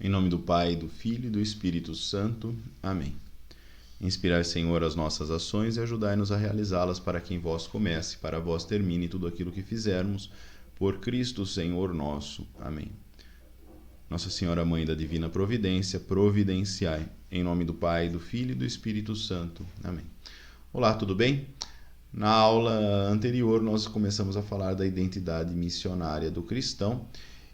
Em nome do Pai, do Filho e do Espírito Santo. Amém. Inspirai, Senhor, as nossas ações e ajudai-nos a realizá-las, para que em vós comece, para vós termine tudo aquilo que fizermos. Por Cristo, Senhor nosso. Amém. Nossa Senhora, Mãe da Divina Providência, providenciai. Em nome do Pai, do Filho e do Espírito Santo. Amém. Olá, tudo bem? Na aula anterior, nós começamos a falar da identidade missionária do cristão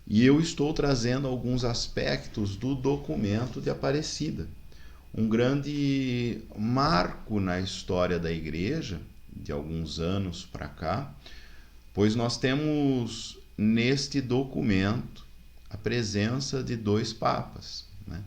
e eu estou trazendo alguns aspectos do documento de Aparecida. Um grande marco na história da Igreja, de alguns anos para cá, pois nós temos neste documento a presença de dois papas, né?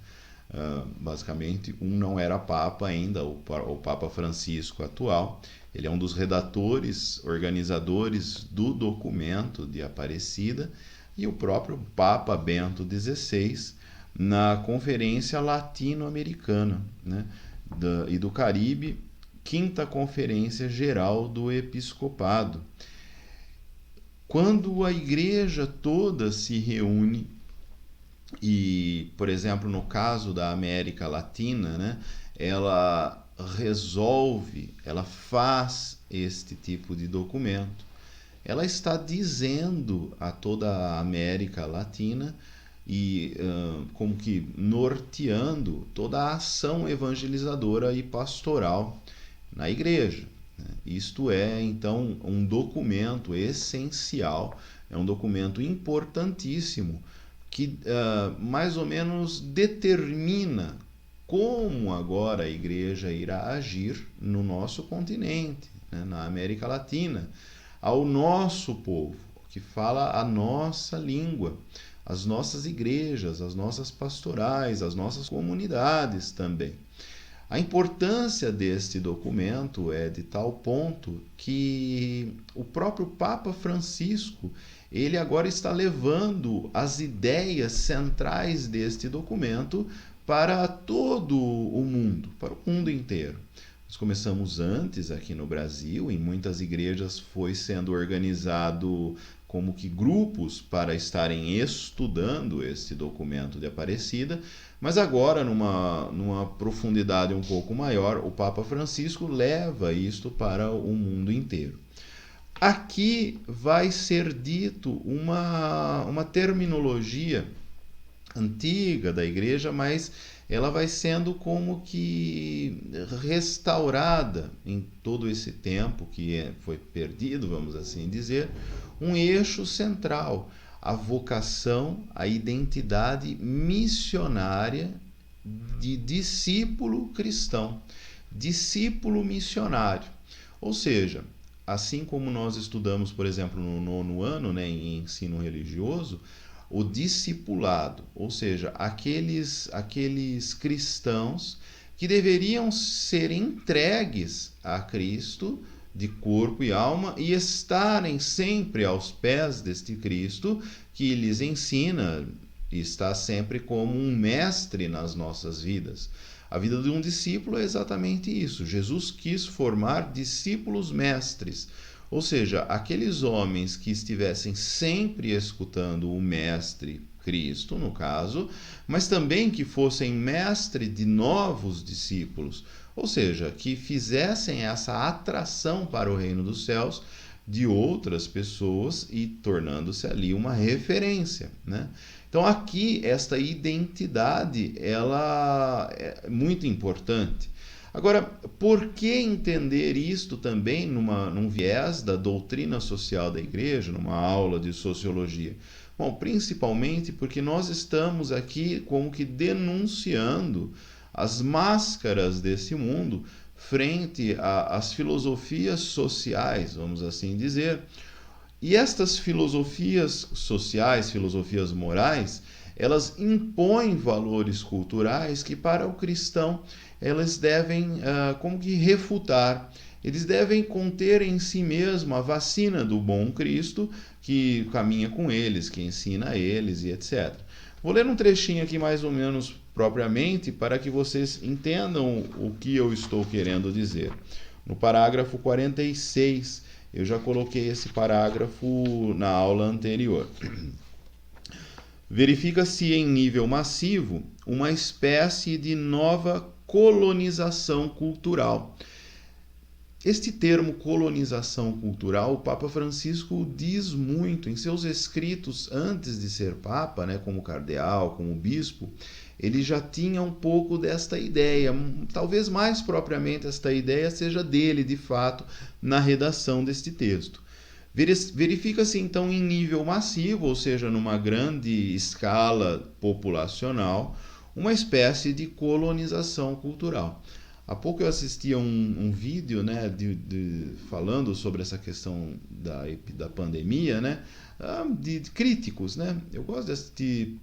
Basicamente, um não era papa ainda, o Papa Francisco atual. Ele é um dos redatores, organizadores do documento de Aparecida, e o próprio Papa Bento XVI, na Conferência Latino-Americana, né, e do Caribe, Quinta Conferência Geral do Episcopado. Quando a Igreja toda se reúne, e, por exemplo, no caso da América Latina, né, ela resolve, ela faz este tipo de documento, ela está dizendo a toda a América Latina e como que norteando toda a ação evangelizadora e pastoral na Igreja. Isto é, então, um documento essencial, é um documento importantíssimo, que mais ou menos determina como agora a Igreja irá agir no nosso continente, né, na América Latina, ao nosso povo, que fala a nossa língua, as nossas igrejas, as nossas pastorais, as nossas comunidades também. A importância deste documento é de tal ponto que o próprio Papa Francisco, ele agora está levando as ideias centrais deste documento para todo o mundo, para o mundo inteiro. Nós começamos antes aqui no Brasil, em muitas igrejas foi sendo organizado como que grupos para estarem estudando este documento de Aparecida, mas agora, numa profundidade um pouco maior, o Papa Francisco leva isto para o mundo inteiro. Aqui vai ser dito uma terminologia antiga da Igreja, mas ela vai sendo como que restaurada em todo esse tempo que foi perdido, vamos assim dizer, um eixo central, a vocação, a identidade missionária de discípulo cristão, discípulo missionário. Ou seja, assim como nós estudamos, por exemplo, no 9º ano, né, em ensino religioso, o discipulado, ou seja, aqueles cristãos que deveriam ser entregues a Cristo de corpo e alma e estarem sempre aos pés deste Cristo que lhes ensina e está sempre como um mestre nas nossas vidas. A vida de um discípulo é exatamente isso. Jesus quis formar discípulos mestres. Ou seja, aqueles homens que estivessem sempre escutando o Mestre Cristo, no caso, mas também que fossem mestre de novos discípulos, ou seja, que fizessem essa atração para o reino dos céus de outras pessoas e tornando-se ali uma referência, né? Então aqui esta identidade ela é muito importante. Agora, por que entender isto também num viés da doutrina social da Igreja, numa aula de sociologia? Bom, principalmente porque nós estamos aqui como que denunciando as máscaras desse mundo frente às filosofias sociais, vamos assim dizer. E estas filosofias sociais, filosofias morais, elas impõem valores culturais que para o cristão elas devem como que refutar. Eles devem conter em si mesmo a vacina do bom Cristo que caminha com eles, que ensina a eles e etc. Vou ler um trechinho aqui mais ou menos propriamente para que vocês entendam o que eu estou querendo dizer. No parágrafo 46, eu já coloquei esse parágrafo na aula anterior. verifica-se em nível massivo uma espécie de nova colonização cultural. Este termo colonização cultural, o Papa Francisco diz muito em seus escritos antes de ser Papa, né, como cardeal, como bispo, ele já tinha um pouco desta ideia. Talvez mais propriamente esta ideia seja dele, de fato, na redação deste texto. Verifica-se então em nível massivo, ou seja, numa grande escala populacional, uma espécie de colonização cultural. Há pouco eu assisti a um vídeo, né, falando sobre essa questão da pandemia, né, de críticos, né? Eu gosto de assistir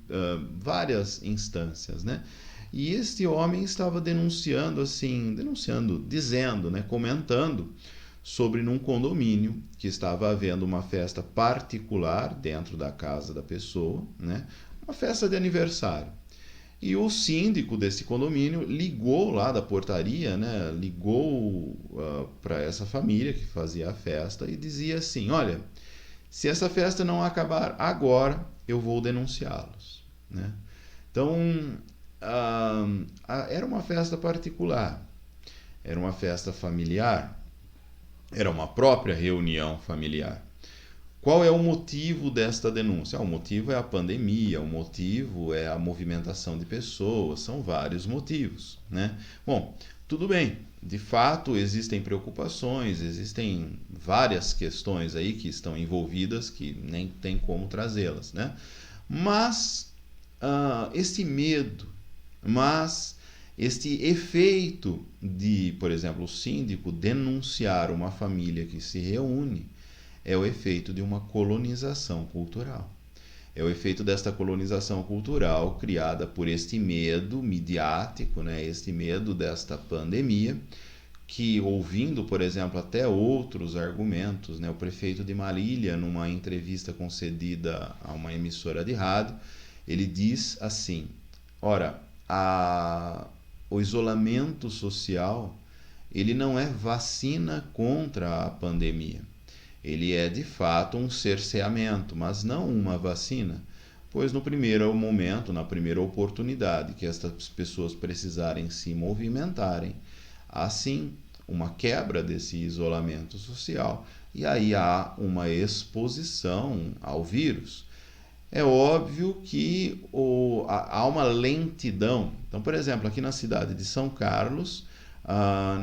várias instâncias, né? E este homem estava dizendo, né, comentando sobre num condomínio que estava havendo uma festa particular dentro da casa da pessoa, né? Uma festa de aniversário. E o síndico desse condomínio ligou lá da portaria, né? Ligou para essa família que fazia a festa e dizia assim: olha, se essa festa não acabar agora, eu vou denunciá-los, né? Então, era uma festa particular, era uma festa familiar, era uma própria reunião familiar. Qual é o motivo desta denúncia? O motivo é a pandemia, o motivo é a movimentação de pessoas, são vários motivos, né? Bom, tudo bem, de fato existem preocupações, existem várias questões aí que estão envolvidas que nem tem como trazê-las, né? Mas este medo, este efeito de, por exemplo, o síndico denunciar uma família que se reúne, é o efeito de uma colonização cultural. É o efeito desta colonização cultural criada por este medo midiático, né? Este medo desta pandemia, que, ouvindo, por exemplo, até outros argumentos, né? O prefeito de Marília, numa entrevista concedida a uma emissora de rádio, ele diz assim: ora, o isolamento social, ele não é vacina contra a pandemia. Ele é, de fato, um cerceamento, mas não uma vacina, pois no primeiro momento, na primeira oportunidade que estas pessoas precisarem se movimentarem, há sim uma quebra desse isolamento social e aí há uma exposição ao vírus. É óbvio que há uma lentidão. Então, por exemplo, aqui na cidade de São Carlos,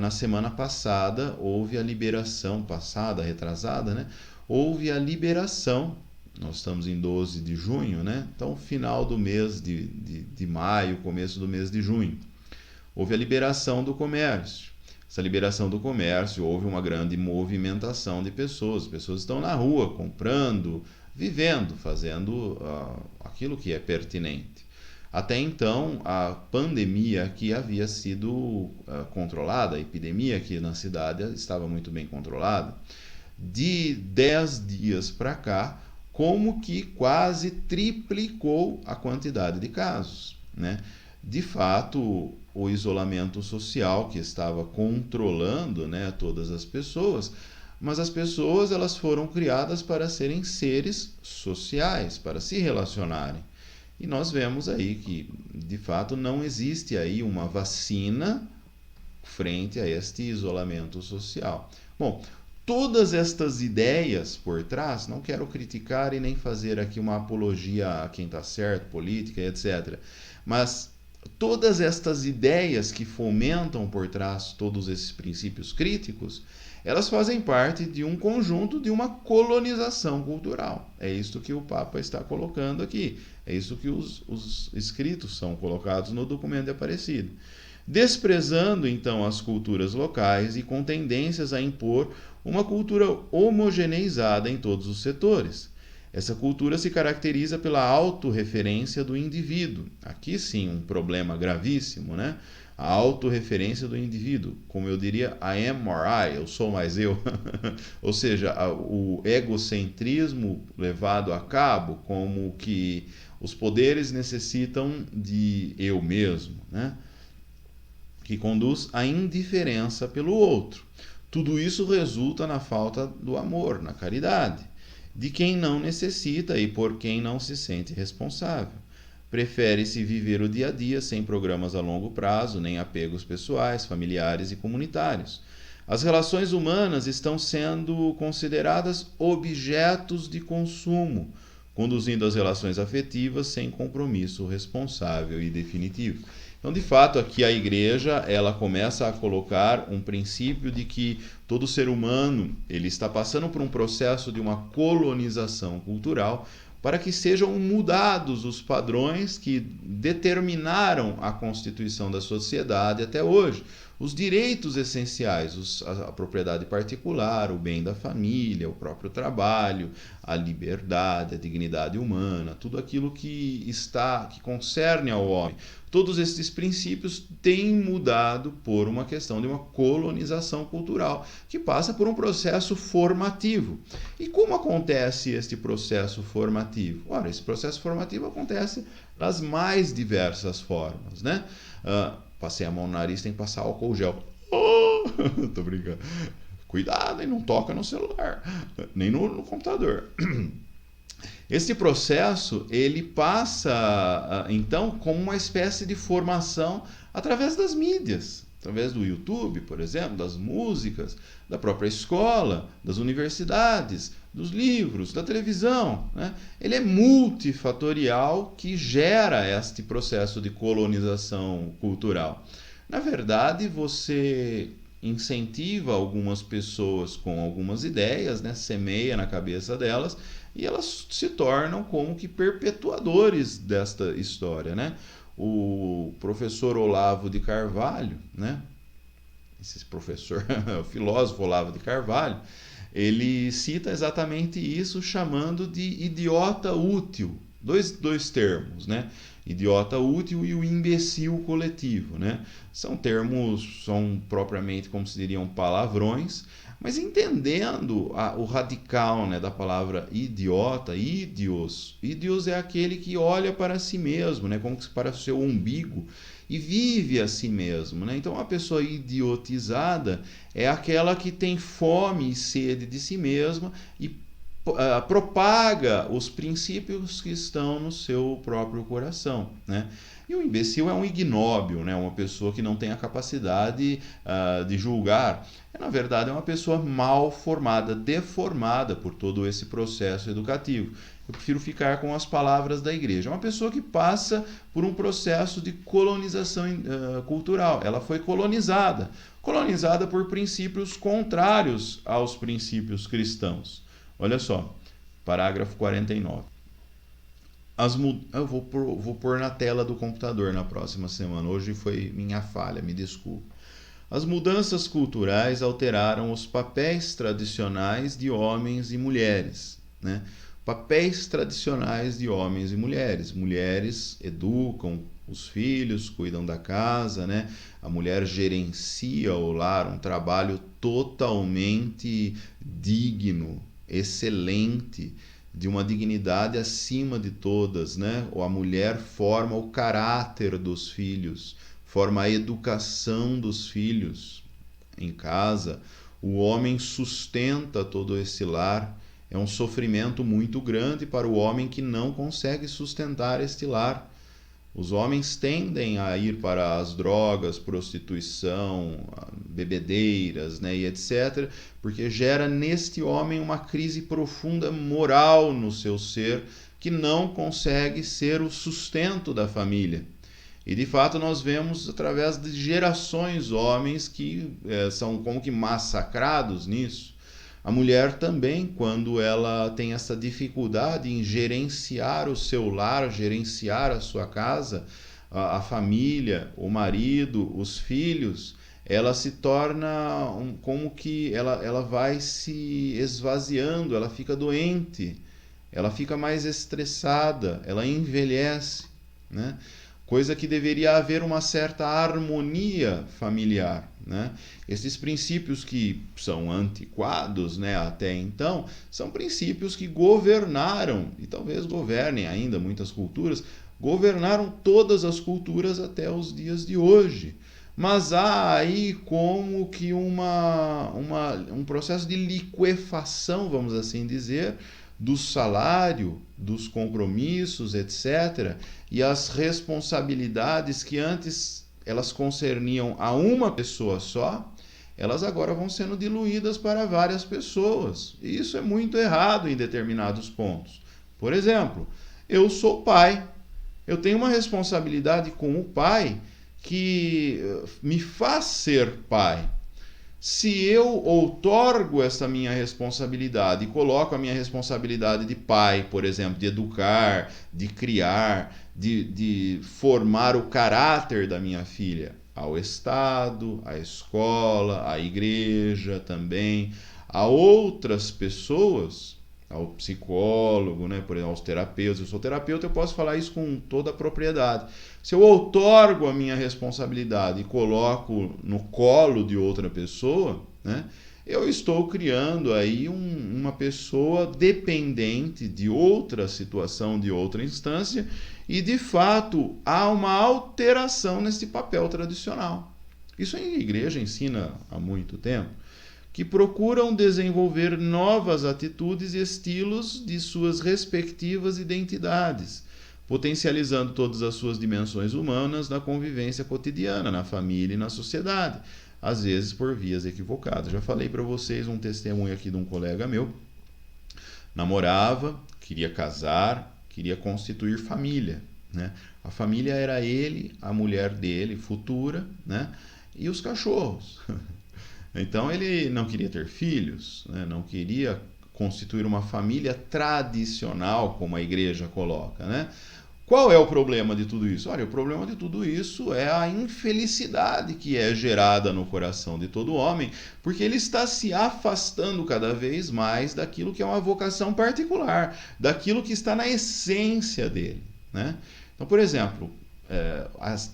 na semana passada houve a liberação, retrasada, né? Houve a liberação, nós estamos em 12 de junho, né? Então final do mês de maio, começo do mês de junho, houve a liberação do comércio. Essa liberação do comércio, houve uma grande movimentação de pessoas, as pessoas estão na rua comprando, vivendo, fazendo aquilo que é pertinente. Até então, a pandemia aqui havia sido controlada, a epidemia aqui na cidade estava muito bem controlada. De 10 dias para cá, como que quase triplicou a quantidade de casos, né? De fato, o isolamento social que estava controlando, né, todas as pessoas, mas as pessoas elas foram criadas para serem seres sociais, para se relacionarem. E nós vemos aí que, de fato, não existe aí uma vacina frente a este isolamento social. Bom, todas estas ideias por trás, não quero criticar e nem fazer aqui uma apologia a quem está certo, política, etc. Mas todas estas ideias que fomentam por trás todos esses princípios críticos, elas fazem parte de um conjunto de uma colonização cultural. É isto que o Papa está colocando aqui. É isso que os escritos são colocados no documento de Aparecida. Desprezando, então, as culturas locais e com tendências a impor uma cultura homogeneizada em todos os setores. Essa cultura se caracteriza pela autorreferência do indivíduo. Aqui sim, um problema gravíssimo, né? A autorreferência do indivíduo, como eu diria, I am more I, eu sou mais eu. Ou seja, o egocentrismo levado a cabo, como que os poderes necessitam de eu mesmo, né? Que conduz à indiferença pelo outro. Tudo isso resulta na falta do amor, na caridade, de quem não necessita e por quem não se sente responsável. prefere-se viver o dia a dia sem programas a longo prazo, nem apegos pessoais, familiares e comunitários. As relações humanas estão sendo consideradas objetos de consumo, conduzindo as relações afetivas sem compromisso responsável e definitivo. Então, de fato, aqui a igreja ela começa a colocar um princípio de que todo ser humano ele está passando por um processo de uma colonização cultural para que sejam mudados os padrões que determinaram a constituição da sociedade até hoje. Os direitos essenciais, a propriedade particular, o bem da família, o próprio trabalho, a liberdade, a dignidade humana, tudo aquilo que concerne ao homem. Todos esses princípios têm mudado por uma questão de uma colonização cultural, que passa por um processo formativo. E como acontece este processo formativo? Ora, esse processo formativo acontece das mais diversas formas, né? Passei a mão no nariz, tem que passar álcool gel. Oh, tô brincando. Cuidado, hein? Não toca no celular, nem no computador. Esse processo ele passa então como uma espécie de formação através das mídias, através do YouTube, por exemplo, das músicas, da própria escola, das universidades, dos livros, da televisão, né? Ele é multifatorial que gera este processo de colonização cultural. Na verdade, você incentiva algumas pessoas com algumas ideias, né? Semeia na cabeça delas e elas se tornam como que perpetuadores desta história, né? O professor Olavo de Carvalho, né? Esse professor, o filósofo Olavo de Carvalho, ele cita exatamente isso chamando de idiota útil. Dois termos, né? Idiota útil e o imbecil coletivo, né? São termos, são propriamente como se diriam palavrões, mas entendendo o radical, né, da palavra idiota, ídios é aquele que olha para si mesmo, né, como para o seu umbigo e vive a si mesmo, né? Então, a pessoa idiotizada é aquela que tem fome e sede de si mesma e propaga os princípios que estão no seu próprio coração, né? E o imbecil é um ignóbil, né? Uma pessoa que não tem a capacidade de julgar. Na verdade, é uma pessoa mal formada, deformada por todo esse processo educativo. Eu prefiro ficar com as palavras da igreja. É uma pessoa que passa por um processo de colonização cultural. Ela foi colonizada por princípios contrários aos princípios cristãos. Olha só, parágrafo 49. Eu vou pôr na tela do computador na próxima semana. Hoje foi minha falha, me desculpe. As mudanças culturais alteraram os papéis tradicionais de homens e mulheres, né? Papéis tradicionais de homens e mulheres. Mulheres educam os filhos, cuidam da casa, né? A mulher gerencia o lar, um trabalho totalmente digno, excelente, de uma dignidade acima de todas, né? Ou a mulher forma o caráter dos filhos, forma a educação dos filhos em casa. O homem sustenta todo esse lar. É um sofrimento muito grande para o homem que não consegue sustentar este lar. Os homens tendem a ir para as drogas, prostituição, bebedeiras, né, e etc., porque gera neste homem uma crise profunda moral no seu ser, que não consegue ser o sustento da família. E de fato nós vemos através de gerações homens que são como que massacrados nisso. A mulher também, quando ela tem essa dificuldade em gerenciar o seu lar, gerenciar a sua casa, a família, o marido, os filhos, ela se torna como que ela vai se esvaziando, ela fica doente, ela fica mais estressada, ela envelhece, né? Coisa que deveria haver uma certa harmonia familiar, né? Esses princípios que são antiquados, né, até então, são princípios que governaram, e talvez governem ainda muitas culturas, governaram todas as culturas até os dias de hoje. Mas há aí como que um processo de liquefação, vamos assim dizer, do salário, dos compromissos, etc., e as responsabilidades que antes elas concerniam a uma pessoa só, elas agora vão sendo diluídas para várias pessoas. E isso é muito errado em determinados pontos. Por exemplo, eu sou pai. Eu tenho uma responsabilidade com o pai que me faz ser pai. Se eu outorgo essa minha responsabilidade e coloco a minha responsabilidade de pai, por exemplo, de educar, de criar, de formar o caráter da minha filha, ao Estado, à escola, à igreja também, a outras pessoas, ao psicólogo, né, por exemplo, aos terapeutas. Eu sou terapeuta, eu posso falar isso com toda a propriedade. Se eu outorgo a minha responsabilidade e coloco no colo de outra pessoa, né, eu estou criando aí uma pessoa dependente de outra situação, de outra instância, e de fato há uma alteração nesse papel tradicional. Isso a igreja ensina há muito tempo, que procuram desenvolver novas atitudes e estilos de suas respectivas identidades, potencializando todas as suas dimensões humanas na convivência cotidiana, na família e na sociedade, às vezes por vias equivocadas. Já falei para vocês um testemunho aqui de um colega meu, namorava, queria casar, queria constituir família, né? A família era ele, a mulher dele, futura, né? E os cachorros. Então ele não queria ter filhos, né? Não queria constituir uma família tradicional, como a igreja coloca, né? Qual é o problema de tudo isso? Olha, o problema de tudo isso é a infelicidade que é gerada no coração de todo homem, porque ele está se afastando cada vez mais daquilo que é uma vocação particular, daquilo que está na essência dele, né? Então, por exemplo,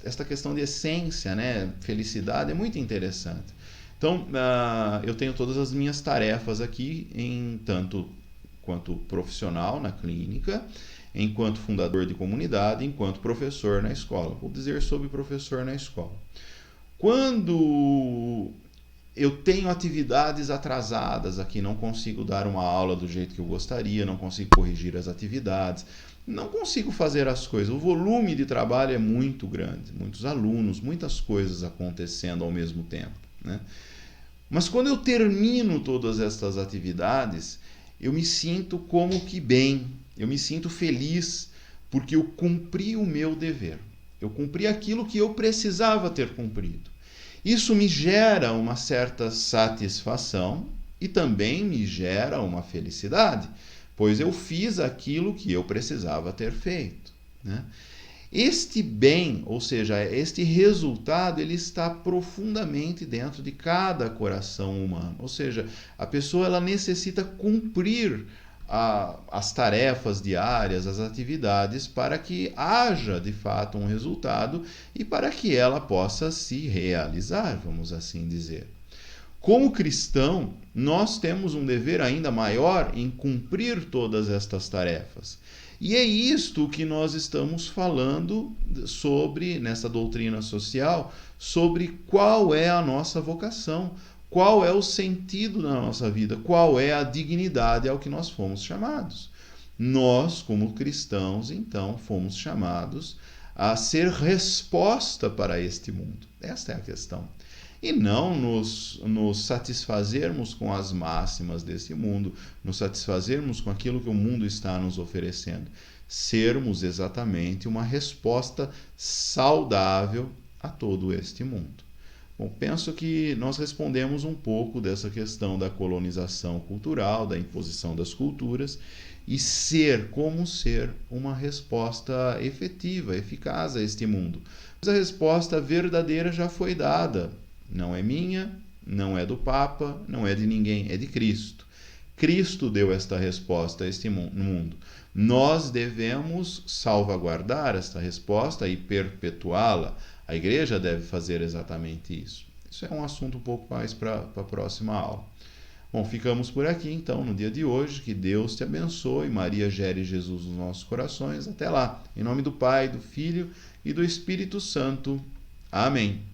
esta questão de essência, né, felicidade, é muito interessante. Então, eu tenho todas as minhas tarefas aqui, em tanto quanto profissional na clínica, enquanto fundador de comunidade, enquanto professor na escola. Vou dizer sobre professor na escola. Quando eu tenho atividades atrasadas aqui, não consigo dar uma aula do jeito que eu gostaria, não consigo corrigir as atividades, não consigo fazer as coisas. O volume de trabalho é muito grande, muitos alunos, muitas coisas acontecendo ao mesmo tempo, né? Mas quando eu termino todas estas atividades, eu me sinto como que bem, eu me sinto feliz, porque eu cumpri o meu dever. Eu cumpri aquilo que eu precisava ter cumprido. Isso me gera uma certa satisfação e também me gera uma felicidade, pois eu fiz aquilo que eu precisava ter feito, né? Este bem, ou seja, este resultado, ele está profundamente dentro de cada coração humano. Ou seja, a pessoa ela necessita cumprir as tarefas diárias, as atividades, para que haja de fato um resultado e para que ela possa se realizar, vamos assim dizer. Como cristão, nós temos um dever ainda maior em cumprir todas estas tarefas. E é isto que nós estamos falando sobre, nessa doutrina social, sobre qual é a nossa vocação, qual é o sentido da nossa vida, qual é a dignidade ao que nós fomos chamados. Nós, como cristãos, então, fomos chamados a ser resposta para este mundo. Esta é a questão. E não nos satisfazermos com as máximas desse mundo, nos satisfazermos com aquilo que o mundo está nos oferecendo. Sermos exatamente uma resposta saudável a todo este mundo. Bom, penso que nós respondemos um pouco dessa questão da colonização cultural, da imposição das culturas, e como ser uma resposta efetiva, eficaz a este mundo. Mas a resposta verdadeira já foi dada. Não é minha, não é do Papa, não é de ninguém, é de Cristo. Cristo deu esta resposta a este mundo. Nós devemos salvaguardar esta resposta e perpetuá-la. A igreja deve fazer exatamente isso. Isso é um assunto um pouco mais para a próxima aula. Bom, ficamos por aqui então no dia de hoje. Que Deus te abençoe. Maria gere Jesus nos nossos corações. Até lá. Em nome do Pai, do Filho e do Espírito Santo. Amém.